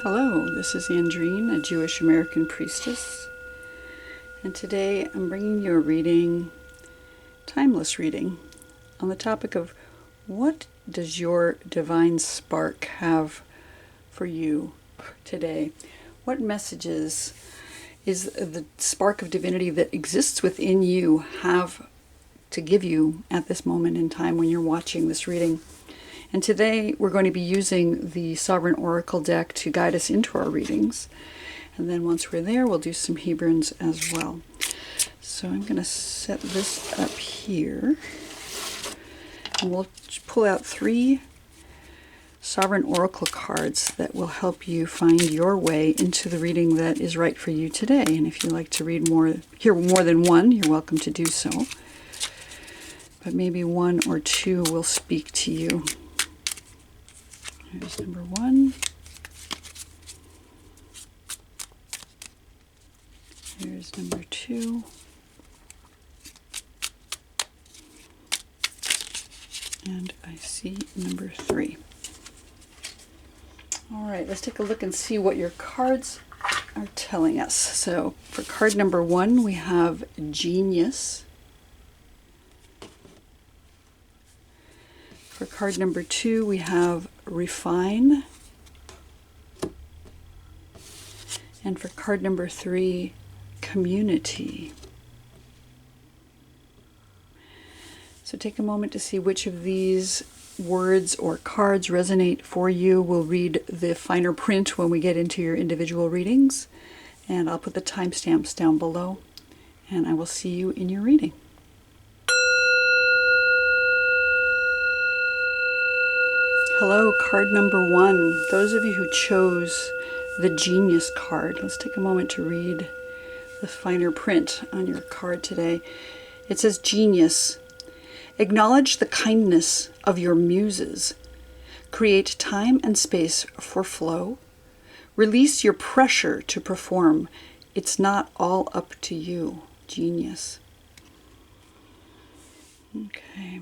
Hello, this is Andrine, a Jewish American priestess, and today I'm bringing you a reading, timeless reading, on the topic of what does your divine spark have for you today? What messages is the spark of divinity that exists within you have to give you at this moment in time when you're watching this reading? And today we're going to be using the Sovereign Oracle deck to guide us into our readings. And then once we're there, we'll do some Hebrunes as well. So I'm going to set this up here. And we'll pull out 3 Sovereign Oracle cards that will help you find your way into the reading that is right for you today. And if you'd like to hear more than one, you're welcome to do so. But maybe 1 or 2 will speak to you. Here's number 1. Here's number 2. And I see number 3. All right, let's take a look and see what your cards are telling us. So for card number 1, we have Genius. For card number 2, we have Refine. And for card number 3, Community. So take a moment to see which of these words or cards resonate for you. We'll read the finer print when we get into your individual readings. And I'll put the timestamps down below. And I will see you in your reading. Hello, card number 1. Those of you who chose the Genius card, let's take a moment to read the finer print on your card today. It says, Genius. Acknowledge the kindness of your muses. Create time and space for flow. Release your pressure to perform. It's not all up to you. Genius. Okay.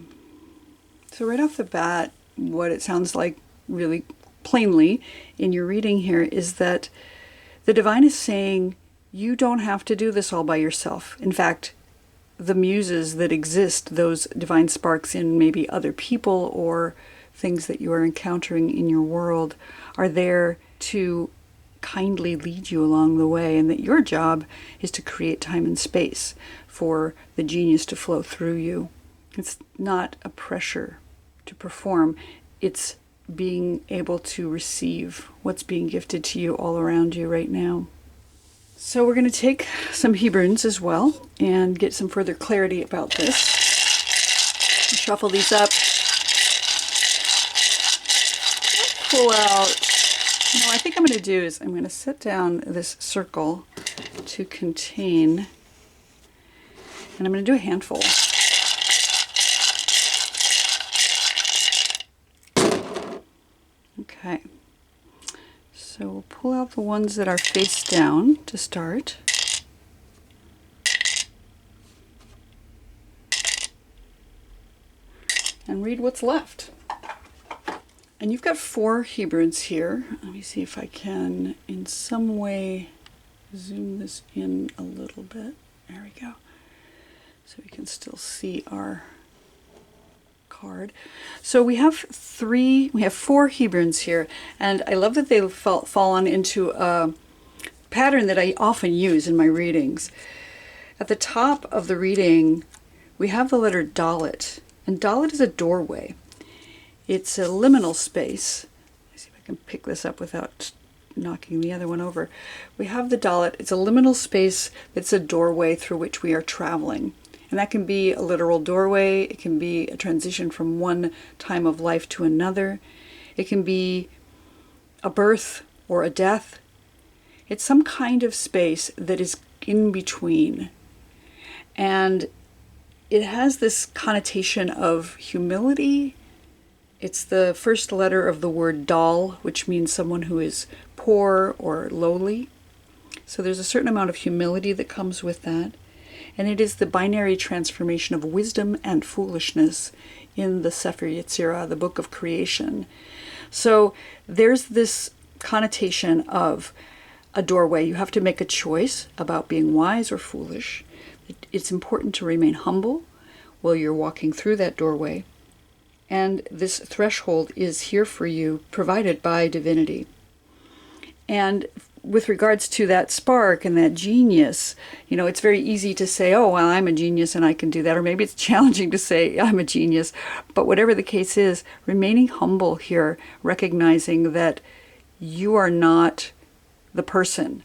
So right off the bat, what it sounds like really plainly in your reading here is that the divine is saying you don't have to do this all by yourself. In fact, the muses that exist, those divine sparks in maybe other people or things that you are encountering in your world, are there to kindly lead you along the way, and that your job is to create time and space for the genius to flow through you. It's not a pressure to perform. It's being able to receive what's being gifted to you all around you right now. So we're going to take some Hebrunes as well and get some further clarity about this. Shuffle these up. Pull out. What I think I'm going to do is I'm going to set down this circle to contain, and I'm going to do a handful. Okay, so we'll pull out the ones that are face down to start. And read what's left. And you've got 4 Hebrunes here. Let me see if I can in some way zoom this in a little bit. There we go. So we can still see our card. So we have 4 Hebrunes here, and I love that they fallen into a pattern that I often use in my readings. At the top of the reading, we have the letter Dalet, and Dalet is a doorway. It's a liminal space. Let's see if I can pick this up without knocking the other one over. We have the Dalet. It's a liminal space that's a doorway through which we are traveling. And that can be a literal doorway. It can be a transition from one time of life to another. It can be a birth or a death. It's some kind of space that is in between. And it has this connotation of humility. It's the first letter of the word dal, which means someone who is poor or lowly. So there's a certain amount of humility that comes with that. And it is the binary transformation of wisdom and foolishness in the Sefer Yetzirah, the book of creation. So there's this connotation of a doorway. You have to make a choice about being wise or foolish. It's important to remain humble while you're walking through that doorway. And this threshold is here for you, provided by divinity. And with regards to that spark and that genius, it's very easy to say, oh, well, I'm a genius and I can do that. Or maybe it's challenging to say I'm a genius. But whatever the case is, remaining humble here, recognizing that you are not the person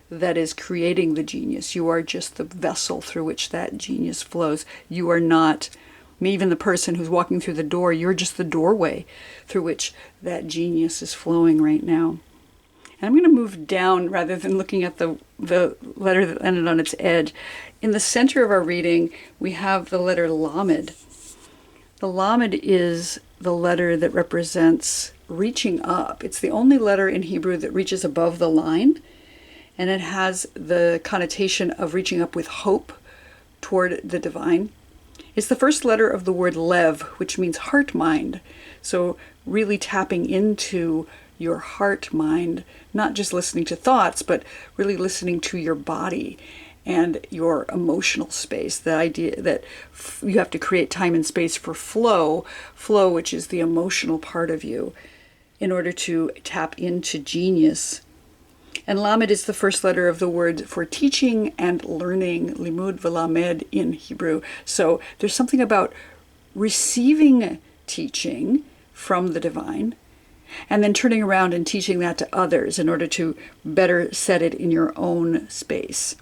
that is creating the genius. You are just the vessel through which that genius flows. You are not even the person who's walking through the door. You're just the doorway through which that genius is flowing right now. And I'm going to move down rather than looking at the letter that ended on its edge. In the center of our reading, we have the letter Lamed. The Lamed is the letter that represents reaching up. It's the only letter in Hebrew that reaches above the line, and it has the connotation of reaching up with hope toward the divine. It's the first letter of the word Lev, which means heart-mind. So really tapping into your heart-mind, not just listening to thoughts, but really listening to your body and your emotional space. The idea that you have to create time and space for flow, which is the emotional part of you, in order to tap into genius. And Lamed is the first letter of the word for teaching and learning, limud v'lamed in Hebrew. So there's something about receiving teaching from the divine and then turning around and teaching that to others in order to better set it in your own space,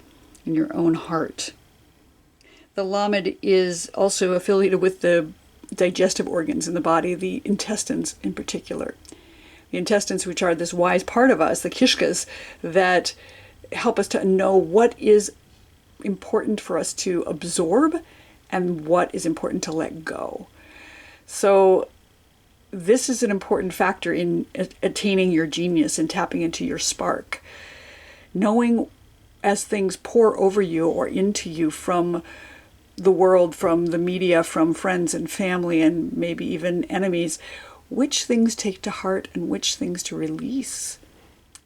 in your own heart. The Lamed is also affiliated with the digestive organs in the body, the intestines in particular. The intestines, which are this wise part of us, the kishkas, that help us to know what is important for us to absorb and what is important to let go. So this is an important factor in attaining your genius and tapping into your spark. Knowing as things pour over you or into you from the world, from the media, from friends and family, and maybe even enemies, which things take to heart and which things to release.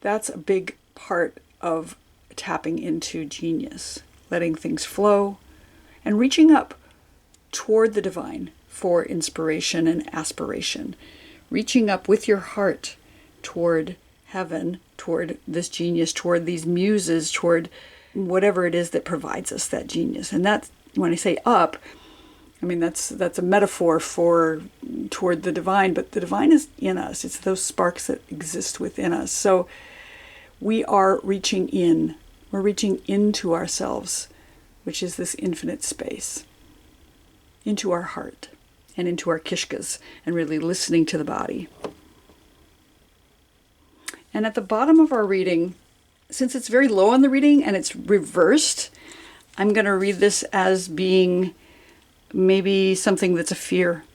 That's a big part of tapping into genius, letting things flow and reaching up toward the divine for inspiration and aspiration. Reaching up with your heart toward heaven, toward this genius, toward these muses, toward whatever it is that provides us that genius. And that's, when I say up, I mean, that's a metaphor for toward the divine, but the divine is in us. It's those sparks that exist within us. So we are reaching in. We're reaching into ourselves, which is this infinite space, into our heart and into our kishkas, and really listening to the body. And at the bottom of our reading, since it's very low on the reading and it's reversed, I'm going to read this as being maybe something that's a fear.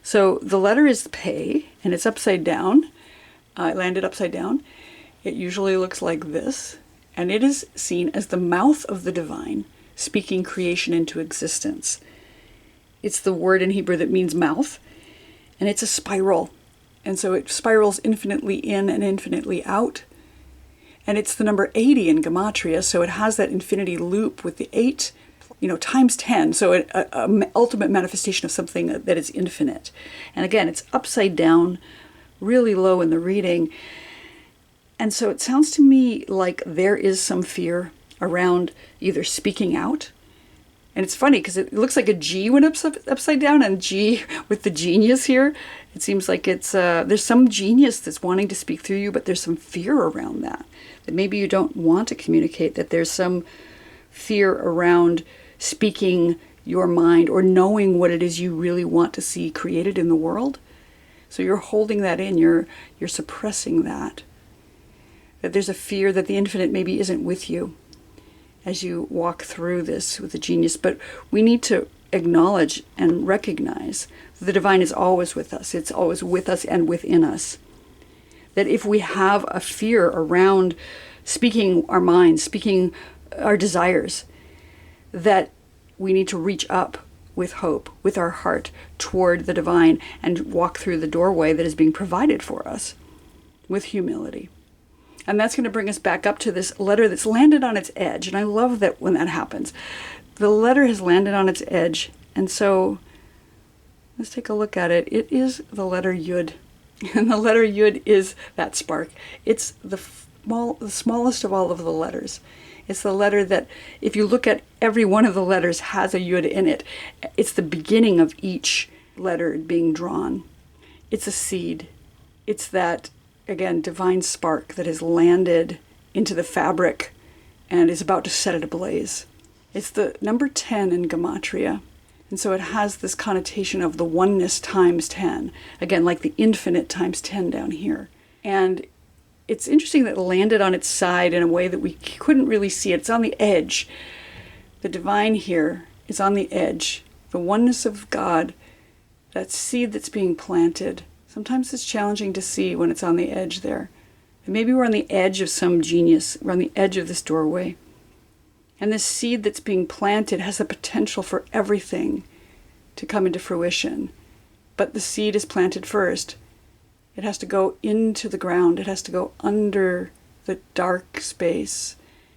So the letter is Pei, and it's upside down. It landed upside down. It usually looks like this, and it is seen as the mouth of the divine, speaking creation into existence. It's the word in Hebrew that means mouth, and it's a spiral. And so it spirals infinitely in and infinitely out. And it's the number 80 in Gematria, so it has that infinity loop with the 8, times 10. So an ultimate manifestation of something that is infinite. And again, it's upside down, really low in the reading. And so it sounds to me like there is some fear around either speaking out. And it's funny because it looks like a G went upside down, and G with the genius here. It seems like it's there's some genius that's wanting to speak through you, but there's some fear around that maybe you don't want to communicate, that there's some fear around speaking your mind or knowing what it is you really want to see created in the world. So you're holding that in, you're suppressing that there's a fear that the infinite maybe isn't with you as you walk through this with the genius. But we need to acknowledge and recognize that the divine is always with us. It's always with us and within us. That if we have a fear around speaking our minds, speaking our desires, that we need to reach up with hope, with our heart, toward the divine and walk through the doorway that is being provided for us with humility. And that's going to bring us back up to this letter that's landed on its edge. And I love that when that happens. The letter has landed on its edge. And so let's take a look at it. It is the letter Yud. And the letter Yud is that spark. It's the smallest of all of the letters. It's the letter that, if you look at every one of the letters, has a Yud in it. It's the beginning of each letter being drawn. It's a seed. It's that, again, divine spark that has landed into the fabric and is about to set it ablaze. It's the number 10 in Gematria. And so it has this connotation of the oneness times 10. Again, like the infinite times 10 down here. And it's interesting that it landed on its side in a way that we couldn't really see it. It's on the edge. The divine here is on the edge. The oneness of God, that seed that's being planted. Sometimes it's challenging to see when it's on the edge there. And maybe we're on the edge of some genius. We're on the edge of this doorway. And this seed that's being planted has the potential for everything to come into fruition. But the seed is planted first. It has to go into the ground. It has to go under the dark space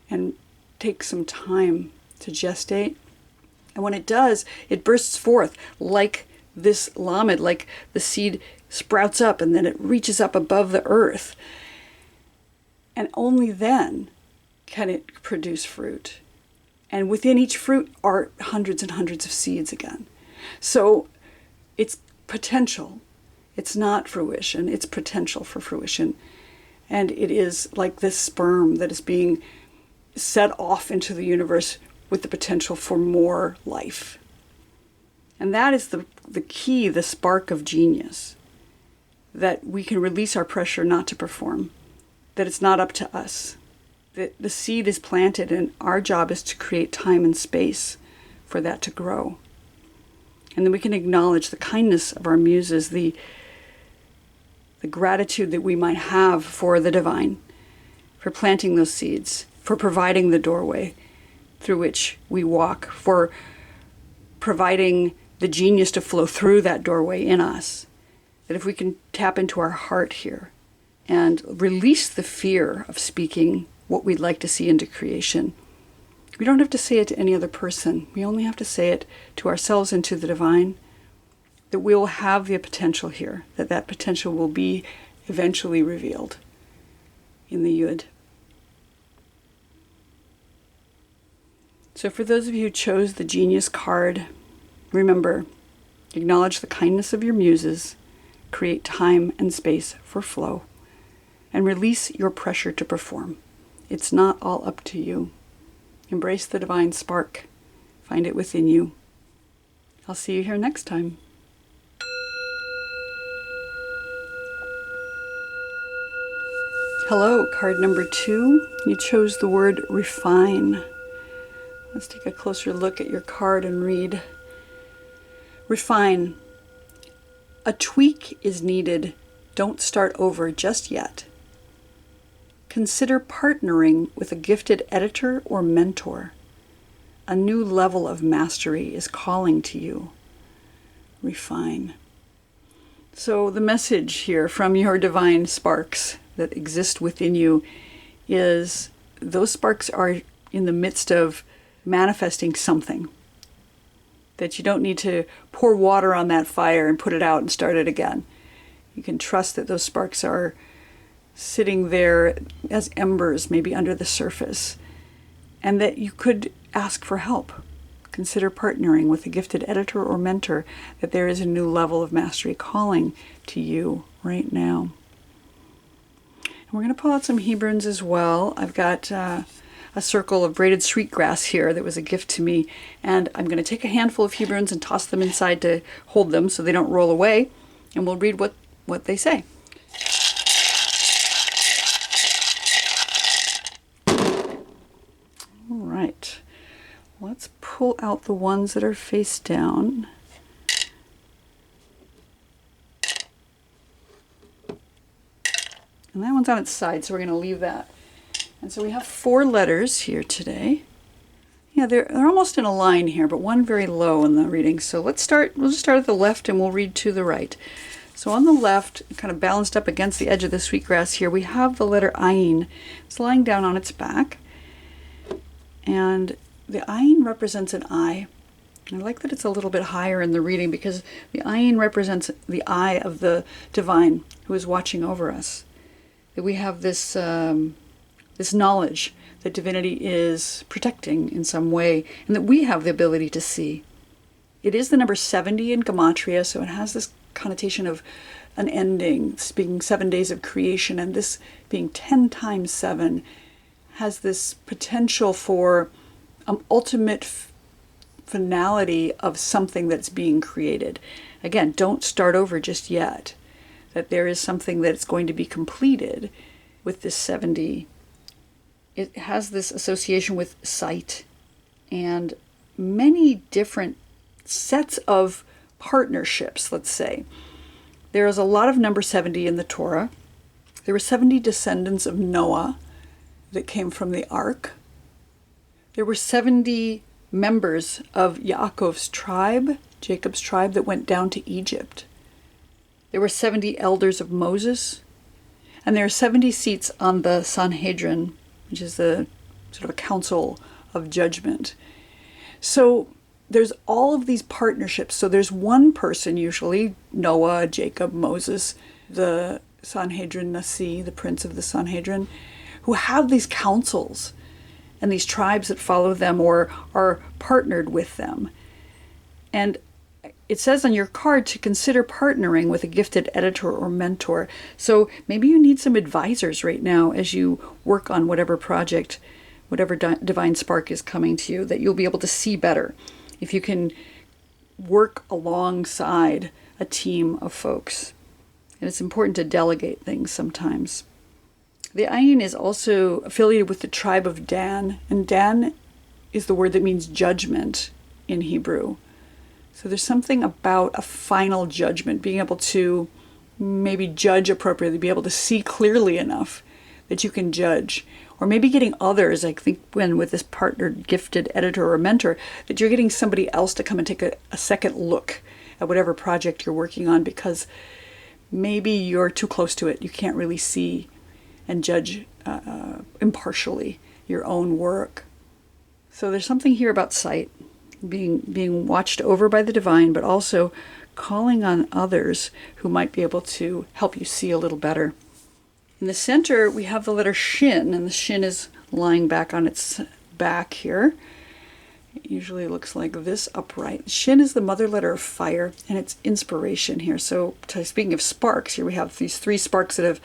and take some time to gestate. And when it does, it bursts forth like this lamed, like the seed sprouts up and then it reaches up above the earth. And only then can it produce fruit. And within each fruit are hundreds and hundreds of seeds again. So it's potential. It's not fruition. It's potential for fruition. And it is like this sperm that is being set off into the universe with the potential for more life. And that is the key, the spark of genius. That we can release our pressure not to perform. That it's not up to us. The seed is planted, and our job is to create time and space for that to grow. And then we can acknowledge the kindness of our muses, the gratitude that we might have for the divine, for planting those seeds, for providing the doorway through which we walk, for providing the genius to flow through that doorway in us. That if we can tap into our heart here and release the fear of speaking what we'd like to see into creation. We don't have to say it to any other person. We only have to say it to ourselves and to the divine, that we will have the potential here, that potential will be eventually revealed in the Yud. So for those of you who chose the Genius card, remember, acknowledge the kindness of your muses, create time and space for flow, and release your pressure to perform. It's not all up to you. Embrace the divine spark. Find it within you. I'll see you here next time. Hello, card number 2. You chose the word refine. Let's take a closer look at your card and read. Refine. A tweak is needed. Don't start over just yet. Consider partnering with a gifted editor or mentor. A new level of mastery is calling to you. Refine. So the message here from your divine sparks that exist within you is those sparks are in the midst of manifesting something. That you don't need to pour water on that fire and put it out and start it again. You can trust that those sparks are sitting there as embers, maybe under the surface, and that you could ask for help. Consider partnering with a gifted editor or mentor, that there is a new level of mastery calling to you right now. And we're going to pull out some Hebrunes as well. I've got a circle of braided sweetgrass here that was a gift to me, and I'm going to take a handful of Hebrunes and toss them inside to hold them so they don't roll away, and we'll read what they say. All right, let's pull out the ones that are face down. And that one's on its side, so we're going to leave that. And so we have 4 letters here today. Yeah, they're almost in a line here, but one very low in the reading. So we'll just start at the left and we'll read to the right. So on the left, kind of balanced up against the edge of the sweetgrass here, we have the letter Ayin. It's lying down on its back. And the Ayin represents an eye. I like that it's a little bit higher in the reading because the Ayin represents the eye of the divine who is watching over us. That we have this knowledge that divinity is protecting in some way, and that we have the ability to see. It is the number 70 in Gematria, so it has this connotation of an ending, this being 7 days of creation, and this being 10 times 7 has this potential for ultimate finality of something that's being created. Again, don't start over just yet. That there is something that's going to be completed with this 70. It has this association with sight and many different sets of partnerships, let's say. There is a lot of number 70 in the Torah. There were 70 descendants of Noah that came from the ark. There were 70 members of Yaakov's tribe, Jacob's tribe, that went down to Egypt. There were 70 elders of Moses. And there are 70 seats on the Sanhedrin, which is the sort of a council of judgment. So there's all of these partnerships. So there's one person, usually Noah, Jacob, Moses, the Sanhedrin Nasi, the prince of the Sanhedrin, who have these councils and these tribes that follow them or are partnered with them. And it says on your card to consider partnering with a gifted editor or mentor. So maybe you need some advisors right now as you work on whatever project, whatever divine spark is coming to you, that you'll be able to see better if you can work alongside a team of folks. And it's important to delegate things sometimes. The Ayin is also affiliated with the tribe of Dan, and Dan is the word that means judgment in Hebrew. So there's something about a final judgment, being able to maybe judge appropriately, be able to see clearly enough that you can judge. Or maybe getting others, I think when with this partnered gifted editor or mentor, that you're getting somebody else to come and take a second look at whatever project you're working on, because maybe you're too close to it. You can't really see and judge impartially your own work. So there's something here about sight, being watched over by the divine, but also calling on others who might be able to help you see a little better. In the center, we have the letter Shin, and the Shin is lying back on its back here. It usually looks like this upright. Shin is the mother letter of fire, and it's inspiration here. So speaking of sparks, here we have these 3 sparks that have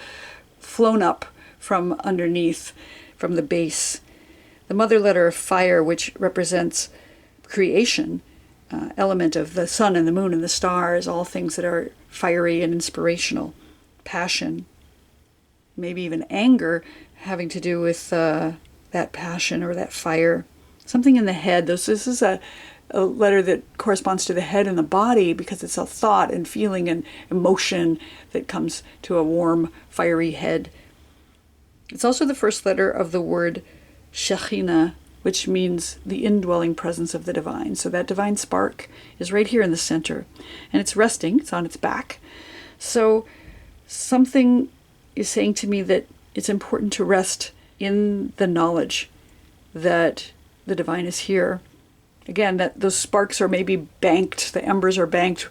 flown up from underneath, from the base. The mother letter of fire, which represents creation, element of the sun and the moon and the stars, all things that are fiery and inspirational. Passion, maybe even anger, having to do with that passion or that fire. Something in the head. This is a letter that corresponds to the head and the body, because it's a thought and feeling and emotion that comes to a warm, fiery head. It's also the first letter of the word Shekhinah, which means the indwelling presence of the divine. So that divine spark is right here in the center. And it's resting, it's on its back. So something is saying to me that it's important to rest in the knowledge that the divine is here. Again, that those sparks are maybe banked, the embers are banked,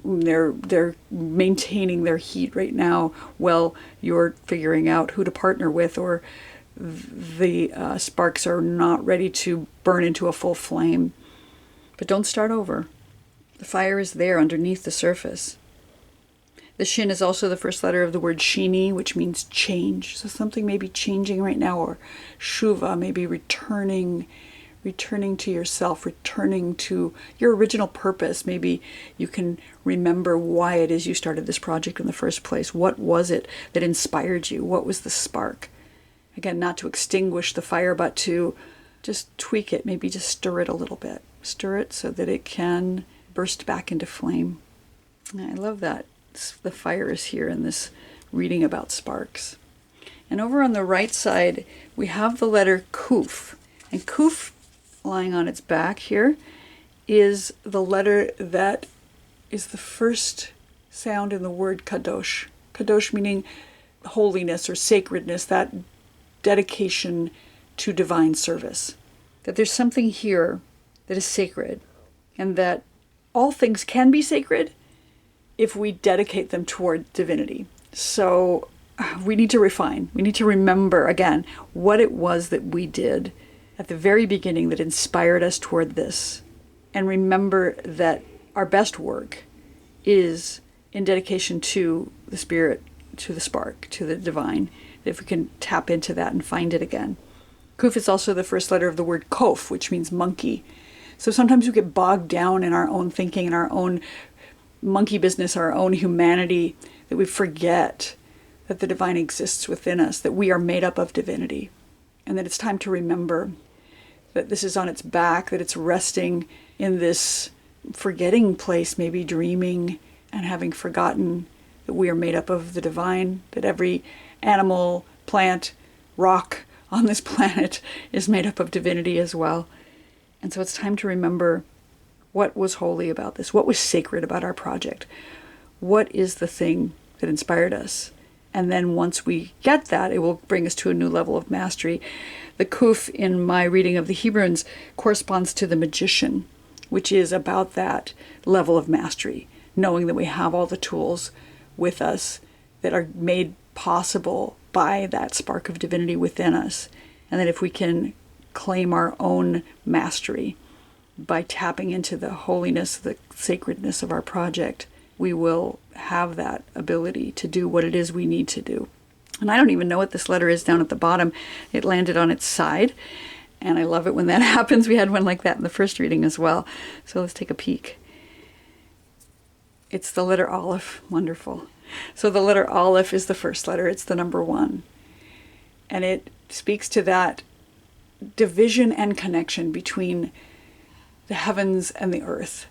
they're maintaining their heat right now while you're figuring out who to partner with, or the sparks are not ready to burn into a full flame. But don't start over. The fire is there underneath the surface. The Shin is also the first letter of the word Shini, which means change. So something may be changing right now, or Shuva, maybe returning to yourself, returning to your original purpose. Maybe you can remember why it is you started this project in the first place. What was it that inspired you? What was the spark? Again, not to extinguish the fire, but to just tweak it, maybe just stir it a little bit. Stir it so that it can burst back into flame. I love that. The fire is here in this reading about sparks. And over on the right side, we have the letter Kuf. And Kuf, lying on its back here, is the letter that is the first sound in the word kadosh. Kadosh meaning holiness or sacredness, that dedication to divine service. That there's something here that is sacred, and that all things can be sacred if we dedicate them toward divinity. So we need to refine. We need to remember, again, what it was that we did at the very beginning that inspired us toward this. And remember that our best work is in dedication to the Spirit, to the spark, to the divine. If we can tap into that and find it again. Kuf is also the first letter of the word kof, which means monkey. So sometimes we get bogged down in our own thinking, in our own monkey business, our own humanity, that we forget that the divine exists within us, that we are made up of divinity, and that it's time to remember that this is on its back, that it's resting in this forgetting place, maybe dreaming and having forgotten that we are made up of the divine, that every animal, plant, rock on this planet is made up of divinity as well. And so it's time to remember what was holy about this, what was sacred about our project, what is the thing that inspired us. And then once we get that, it will bring us to a new level of mastery. The kuf in my reading of the Hebrunes corresponds to the magician, which is about that level of mastery, knowing that we have all the tools with us that are made possible by that spark of divinity within us. And that if we can claim our own mastery by tapping into the holiness, the sacredness of our project, we will have that ability to do what it is we need to do. And I don't even know what this letter is down at the bottom. It landed on its side, and I love it when that happens. We had one like that in the first reading as well. So let's take a peek. It's the letter Aleph. Wonderful. So the letter Aleph is the first letter. It's the number 1. And it speaks to that division and connection between the heavens and the earth.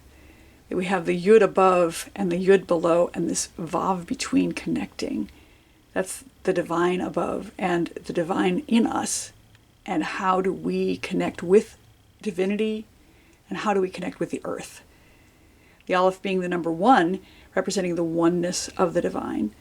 That we have the Yud above and the Yud below, and this Vav between connecting. That's the divine above and the divine in us. And how do we connect with divinity, and how do we connect with the earth? The Aleph being the number 1, representing the oneness of the divine.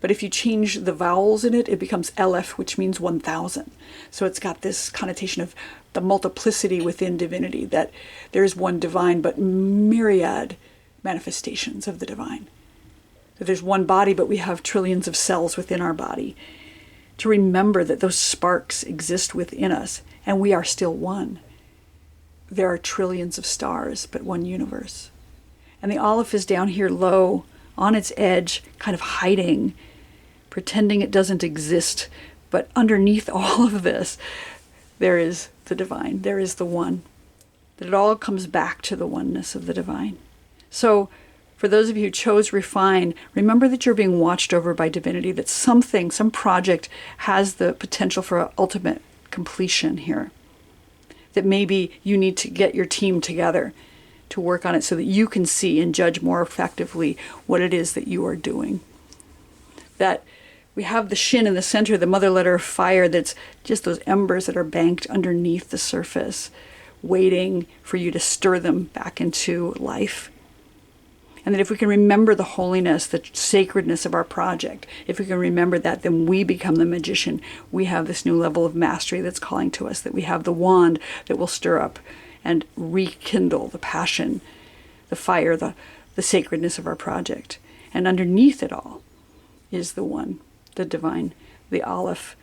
But if you change the vowels in it, it becomes Aleph, which means 1,000. So it's got this connotation of the multiplicity within divinity, that there is one divine, but myriad manifestations of the divine. That there's one body, but we have trillions of cells within our body. To remember that those sparks exist within us, and we are still one. There are trillions of stars, but one universe. And the Aleph is down here low, on its edge, kind of hiding, pretending it doesn't exist. But underneath all of this, there is the divine. There is the one. That it all comes back to the oneness of the divine. So, for those of you who chose refine, remember that you're being watched over by divinity, that something, some project has the potential for ultimate completion here. That maybe you need to get your team together to work on it so that you can see and judge more effectively what it is that you are doing. That we have the shin in the center, the mother letter of fire, that's just those embers that are banked underneath the surface, waiting for you to stir them back into life. And that if we can remember the holiness, the sacredness of our project, if we can remember that, then we become the magician. We have this new level of mastery that's calling to us, that we have the wand that will stir up and rekindle the passion, the fire, the sacredness of our project. And underneath it all is the one, the divine, the Aleph,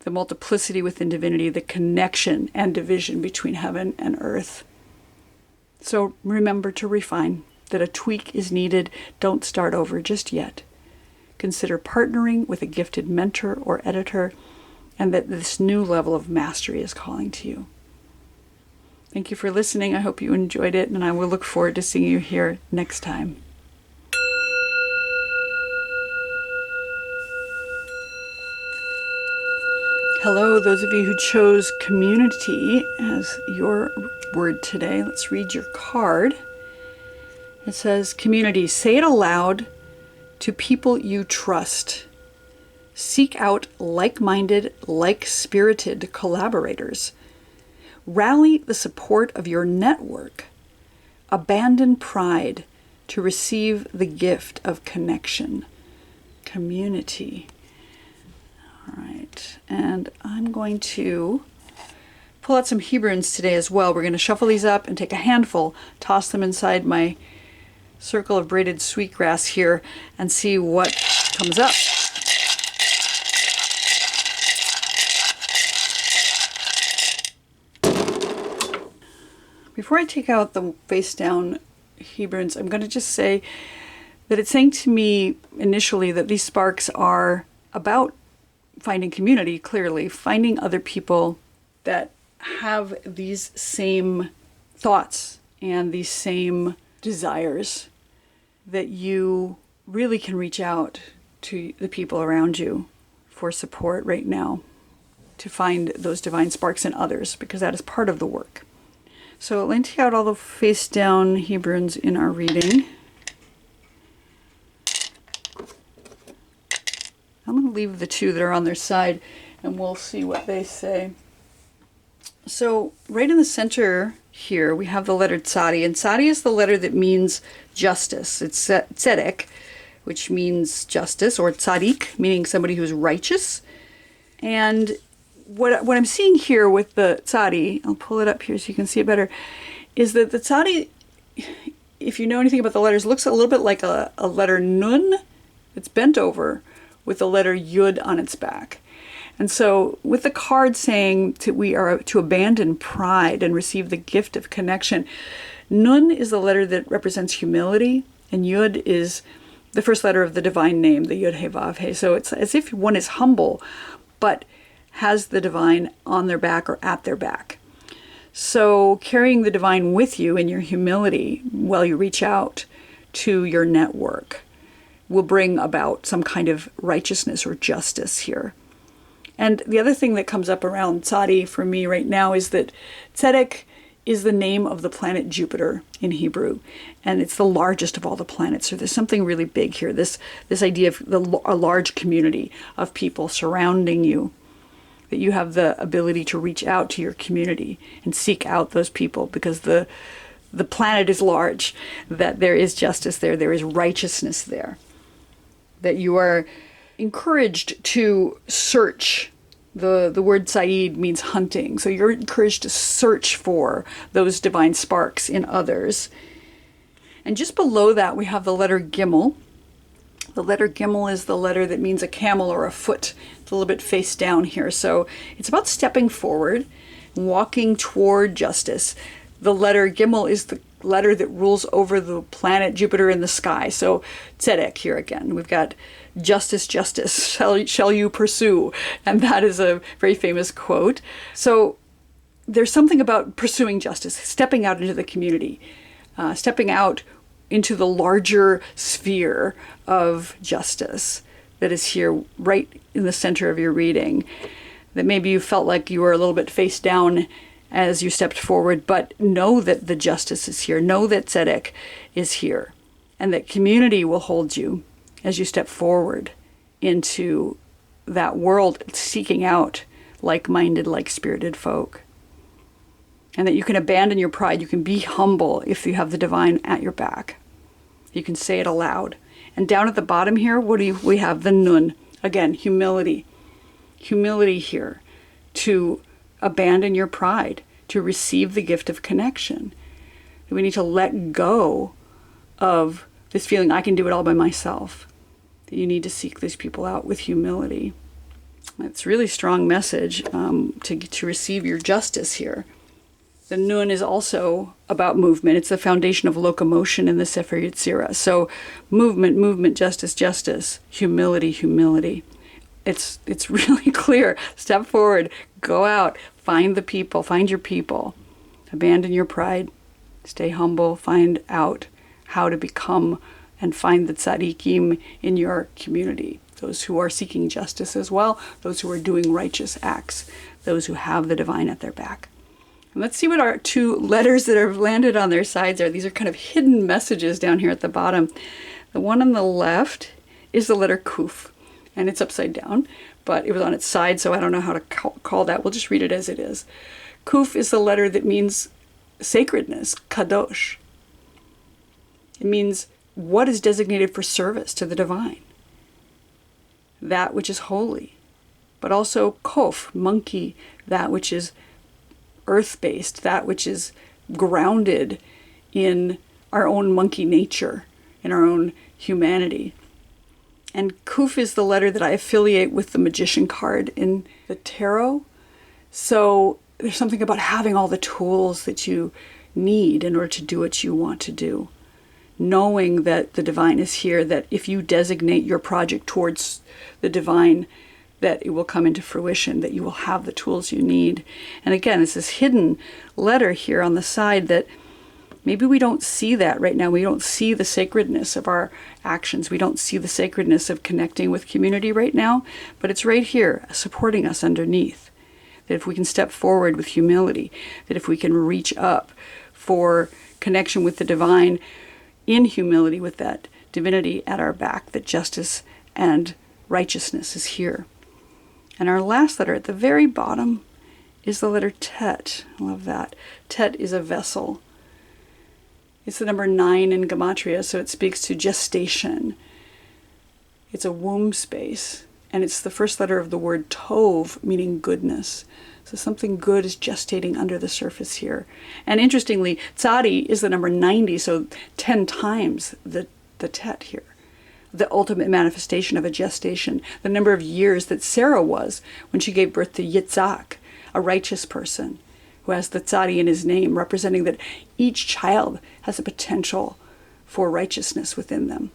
the multiplicity within divinity, the connection and division between heaven and earth. So remember to refine, that a tweak is needed. Don't start over just yet. Consider partnering with a gifted mentor or editor, and that this new level of mastery is calling to you. Thank you for listening. I hope you enjoyed it, and I will look forward to seeing you here next time. Hello, those of you who chose community as your word today. Let's read your card. It says, community, say it aloud to people you trust. Seek out like-minded, like-spirited collaborators. Rally the support of your network. Abandon pride to receive the gift of connection, community. All right, and I'm going to pull out some Hebrunes today as well. We're going to shuffle these up and take a handful, toss them inside my circle of braided sweetgrass here, and see what comes up. Before I take out the face down Hebrunes, I'm going to just say that it's saying to me initially that these sparks are about finding community, clearly, finding other people that have these same thoughts and these same desires, that you really can reach out to the people around you for support right now, to find those divine sparks in others, because that is part of the work. So let me take out all the face down Hebrunes in our reading. I'm going to leave the two that are on their side and we'll see what they say. So right in the center here we have the letter Tzadi, and Tzadi is the letter that means justice. It's Tzedek, which means justice, or Tzadik, meaning somebody who's righteous. And what I'm seeing here with the Tzadi, I'll pull it up here so you can see it better, is that the Tzadi, if you know anything about the letters, looks a little bit like a letter Nun. It's bent over with the letter Yud on its back. And so with the card saying we are to abandon pride and receive the gift of connection, Nun is the letter that represents humility, and Yud is the first letter of the divine name, the Yud He Vav He. So it's as if one is humble, but has the divine on their back or at their back. So carrying the divine with you in your humility while you reach out to your network will bring about some kind of righteousness or justice here. And the other thing that comes up around Tzadi for me right now is that Tzedek is the name of the planet Jupiter in Hebrew, and it's the largest of all the planets. So there's something really big here, this idea of a large community of people surrounding you, that you have the ability to reach out to your community and seek out those people, because the planet is large, that there is justice there is righteousness there, that you are encouraged to search. The word Saeed means hunting, so you're encouraged to search for those divine sparks in others. And just below that we have the letter Gimel. The letter Gimel is the letter that means a camel or a foot. It's a little bit face down here. So it's about stepping forward, walking toward justice. The letter Gimel is the letter that rules over the planet Jupiter in the sky. So Tzedek here again. We've got justice, justice, shall you pursue? And that is a very famous quote. So there's something about pursuing justice, stepping out into the community, stepping out into the larger sphere of justice that is here right in the center of your reading, that maybe you felt like you were a little bit face down as you stepped forward, but know that the justice is here, know that Tzedek is here, and that community will hold you as you step forward into that world, seeking out like-minded, like-spirited folk. And that you can abandon your pride, you can be humble if you have the divine at your back. You can say it aloud. And down at the bottom here, we have the Nun. Again, humility. Humility here to abandon your pride, to receive the gift of connection. We need to let go of this feeling, I can do it all by myself. You need to seek these people out with humility. It's a really strong message to receive your justice here. The Nun is also about movement. It's the foundation of locomotion in the Sefer Yetzirah. So movement, movement, justice, justice, humility, humility. It's really clear. Step forward, go out, find the people, find your people. Abandon your pride, stay humble, find out how to become and find the tzaddikim in your community. Those who are seeking justice as well, those who are doing righteous acts, those who have the divine at their back. And let's see what our two letters that have landed on their sides are. These are kind of hidden messages down here at the bottom. The one on the left is the letter Kuf, and it's upside down, but it was on its side, so I don't know how to call that. We'll just read it as it is. Kuf is the letter that means sacredness, kadosh. It means what is designated for service to the divine, that which is holy, but also kof, monkey, that which is earth-based, that which is grounded in our own monkey nature, in our own humanity. And kuf is the letter that I affiliate with the magician card in the tarot. So there's something about having all the tools that you need in order to do what you want to do. Knowing that the divine is here, that if you designate your project towards the divine, that it will come into fruition, that you will have the tools you need. And again, it's this hidden letter here on the side that maybe we don't see that right now. We don't see the sacredness of our actions. We don't see the sacredness of connecting with community right now, but it's right here supporting us underneath. That if we can step forward with humility, that if we can reach up for connection with the divine in humility with that divinity at our back, that justice and righteousness is here. And our last letter at the very bottom is the letter Tet. I love that. Tet is a vessel. It's the number 9 in Gematria, so it speaks to gestation. It's a womb space, and it's the first letter of the word Tov, meaning goodness. So something good is gestating under the surface here. And interestingly, Tzadi is the number 90, so 10 times the Tet here. The ultimate manifestation of a gestation, the number of years that Sarah was when she gave birth to Yitzhak, a righteous person who has the Tzadi in his name, representing that each child has a potential for righteousness within them.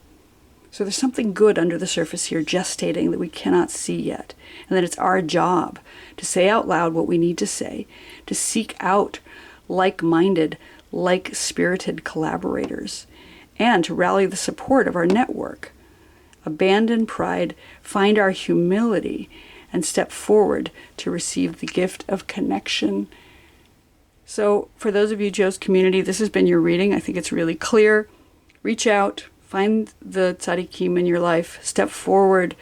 So there's something good under the surface here, gestating, that we cannot see yet. And that it's our job to say out loud what we need to say, to seek out like-minded, like-spirited collaborators, and to rally the support of our network. Abandon pride, find our humility, and step forward to receive the gift of connection. So for those of you, Joe's community, this has been your reading. I think it's really clear. Reach out, find the tzaddikim in your life, step forward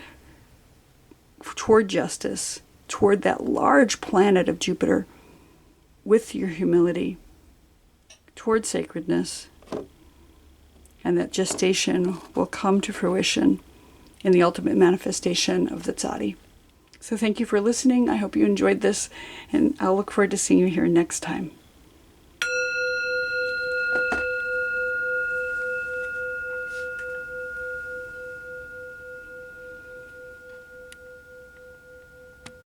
toward justice, toward that large planet of Jupiter with your humility, toward sacredness, and that gestation will come to fruition in the ultimate manifestation of the Tzadi. So thank you for listening. I hope you enjoyed this, and I'll look forward to seeing you here next time.